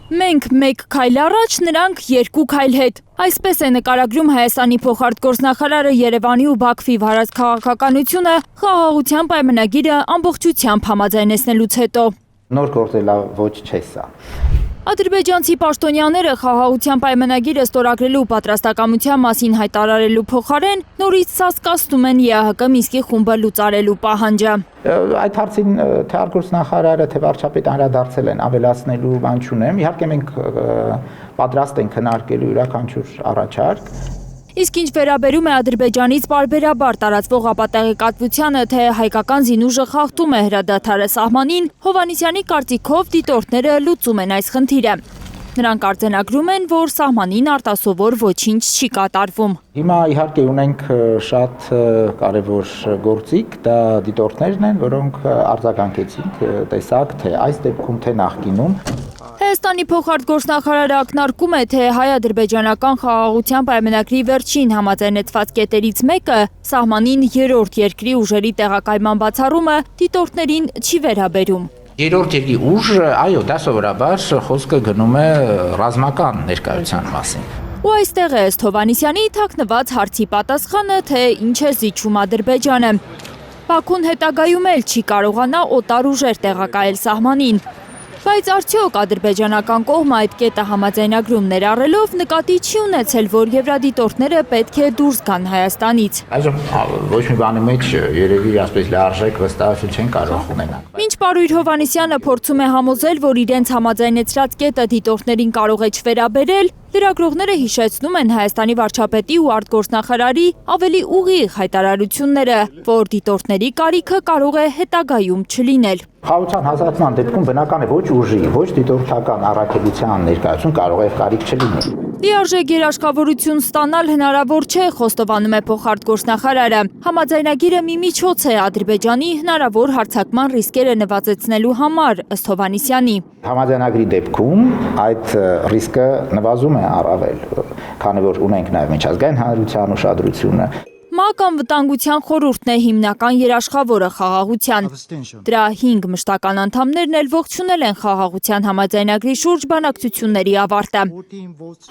Մենք մեկ քայլ առաջ, նրանք երկու քայլ հետ։ Այսպես է նկարագրում Հայաստանի փոխարտգործնախարարը Երևանի ու Բաքվի վարած քաղաքականությունը խաղաղության պայմանագիրը ամբողջությամբ համաձայնեցնելուց հետո։ Նոր գործելավոճ չէ սա։ Ադրբեջանցի պաշտոնյաները խաղաղության պայմանագիրը ստորագրելու պատրաստակամության մասին հայտարարելու փոխարեն նորից սասկացնում են ԵԱՀԿ Մինսկի խումբը լուծարելու պահանջը։ Այդ հարցին թե արտգործնախարարը, թե վարչապետը անդրադարձել են, ավելացնելու բան չունեմ։ Իհարկե մենք պատրաստ ենք քննարկելու յուրաքանչյուր առաջարկ։ Իսկ ինչ վերաբերում է Ադրբեջանից պարբերաբար տարածվող ապատեղեկատվությանը, թե հայկական զինուժը խախտում է հրադադարը սահմանին, Հովհաննիսյանի կարծիքով դիտորդները լուծում են այս խնդիրը։ Նրանք արձանագրում են, որ սահմանին արտասովոր ոչինչ չի կատարվում։ Հիմա իհարկե ունենք շատ կարևոր գործիք, դա դիտորդներն են, որոնք արձագանքեցին, տեսակ, թե այս դեպքում, թե նախկինում։ Հայաստանի փոխարտգործնախարարը ակնարկում է, թե հայ-ադրբեջանական խաղաղության պայմանագրի վերջին համաձայնեցված կետերից մեկը սահմանին երրորդ երկրի ուժերի տեղակայման բացառումը դիտորդներին չի վերաբերում։ Երրորդ երկրի ուժ, այո, դա սովորաբար խոսքը գնում է ռազմական ներկայության մասին։ Ու այստեղ է ըստ Հովհաննիսյանի թաքնված հարցի պատասխանը, թե ինչ է զիջում Ադրբեջանը։ Բաքուն հետագայում էլ չի կարողանա օտար ուժեր տեղակայել սահմանին։ Բայց արդյոք ադրբեջանական կողմը այդ կետը համաձայնագրում ներառելով նկատի չի ունեցել, որ եվրադիտորդները պետք է դուրս գան Հայաստանից։ Այժմ ոչ մի բանի մեջ երևի ասպես լիարժեք վստահություն չեն կարող ունենալ։ Մինչ Պարույր Հովհաննիսյանը փորձում է համոզել, որ իրենց համաձայնեցրած կետը դիտորդներին կարող է չվերաբերել, լրագրողները հիշեցնում են Հայաստանի վարչապետի ու արտգործնախարարի ավելի ուղիղ հայտարարությունները, որ դիտորդների կարիքը կարող է հետագայում չլինել։ Խաղաղության հաստատման դեպքում բնական է ոչ ուժի, ոչ դիտորդական առաքելության ներկայություն կարող է կարիք չլինի։ Լիարժեք երաշխավորություն ստանալ հնարավոր չէ, խոստովանում է փոխարտգործնախարարը։ Համաձայնագիրը մի միջոց է Ադրբեջանի հնարավոր հարձակման ռիսկերը նվազեցնելու համար, ըստ Հովհաննիսյանի։ Համաձայնագրի դեպքում այդ ռիսկը նվազում է առավել, քանի որ ունենք նաև միջազգային հանրության ուշադրությունը։ ՄԱԿ անվտանգության խորհուրդն է հիմնական երաշխավորը խաղաղության։ Դրա 5 մշտական անդամներն էլ ողջունել են խաղաղության համաձայնագրի շուրջ բանակցությունների ավարտը։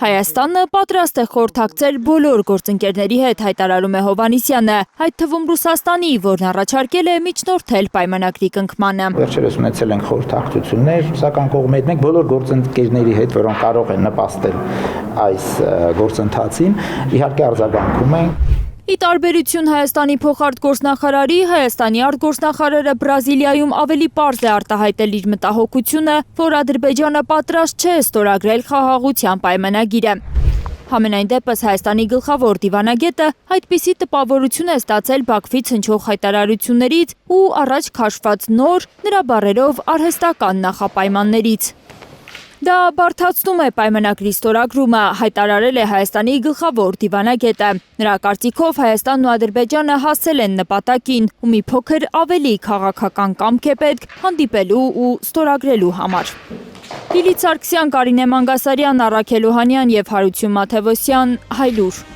Հայաստանը պատրաստ է խորհրդակցել բոլոր գործընկերների հետ, հայտարարում է Հովհաննիսյանը, այդ թվում Ռուսաստանի, որն առաջարկել է միջնորդել պայմանագրի կնքմանը։ Վերջերս ունեցել ենք խորհրդակցություններ ռուսական կողմի հետ, մենք բոլոր գործընկերների հետ, որոնք կարող են նպաստել այս գործընթացին, իհարկե արձագանքում ենք։ Ի տարբերություն Հայաստանի փոխարտգործնախարարի, Հայաստանի արտգործնախարարը Բրազիլիայում ավելի պարզ է արտահայտել իր մտահոգությունը, որ Ադրբեջանը պատրաստ չէ ստորագրել խաղաղության պայմանագիրը։ Համենայն դեպս Հայաստանի գլխավոր դիվանագետը այդպիսի տպավորություն է ստացել Բաքվից հնչող հայտարարություններից ու առաջ քաշված նոր, նրա բառերով արհեստական նախապայմաններից։ Դա բարդացնում է պայմանագրի ստորագրումը, հայտարարել է Հայաստանի գլխավոր դիվանագետը։ Նրա կարծիքով Հայաստանն ու Ադրբեջանը հասել են նպատակին ու մի փոքր ավելի քաղաքական կամք է պետք հանդիպելու ու ստորագրելու համար։ Լիլիթ Սարգսյան, Կարինե Մանգասարյան, Առաքել Օհանյան և Հարություն Մաթևոսյան, Հայլուր։